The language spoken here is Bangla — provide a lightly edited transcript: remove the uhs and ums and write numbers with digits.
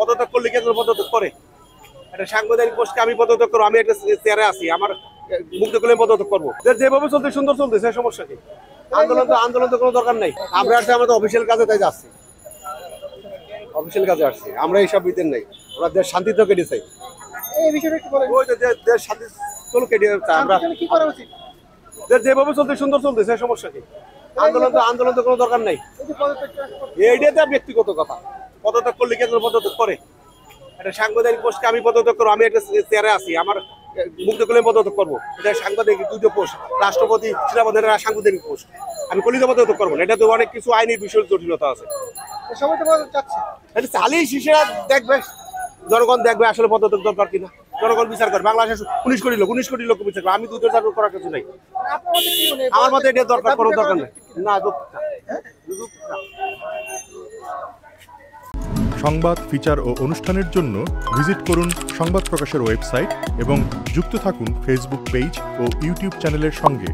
পদত্যাগ করলে কেন্দ্র পদত্যাগ করে। একটা সাংবিধানিক পোস্টকে আমি পদত্যাগ করবো, আমি একটা চেয়ারে আছি, আমার মুক্ত করলে পদত্যাগ করবো। যেভাবে চলতে সুন্দর চলতেছে, সমস্যা কি? আন্দোলন তো কোনো দরকার নাই। আমরা আসছি আমাদের অফিসিয়াল কাজে, তাই যাচ্ছি, অফিসিয়াল কাজে আসছি। আমরা এইসব বিতেন নাই, আমরা দেশ শান্তি তো কেটে চাই। এই বিষয়টা একটু বলেন। ওই তো দেশ শান্তি চলো কেটে চাই আমরা। কি করা উচিত? যেভাবে চলতে সুন্দর চলতেছে, সমস্যা কি? আন্দোলন তো কোনো দরকার নাই। এই যে পদত্যাগটা এইটা তো ব্যক্তিগত কথা। পদত্যাগ করলে কেন্দ্র পদত্যাগ করে। একটা সাংবিধানিক পোস্টকে আমি পদত্যাগ করবো, আমি একটা চেয়ারে আছি, আমার মুক্ত করলে পদত্যাগ করবো। এটা সাংবিধানিক দুটো পোস্ট, রাষ্ট্রপতি সেনাপ্রধানের সাংবিধানিক পোস্ট। আমি কলিতে পদত্যাগ করবো না। এটা তো অনেক কিছু আইনি বিষয় জটিলতা আছে। সবাই তো বলতে চাচ্ছে। এটা চালিয়ে শিশুরা দেখবে, জনগণ দেখবে আসলে পদত্যাগ দরকার কিনা। জনগণ বিচার করে। বাংলাদেশে 19 কোটি লোক বিচার করে। আমি 2-4 করার কিছু নাই। আপনার মতে কি মনে হয়? আমার মতে এটা দরকার, কোনো দরকার নেই। না, সংবাদ, ফিচার ও অনুষ্ঠানের জন্য ভিজিট করুন সংবাদ প্রকাশের ওয়েবসাইট এবং যুক্ত থাকুন ফেসবুক পেজ ও ইউটিউব চ্যানেলের সঙ্গে।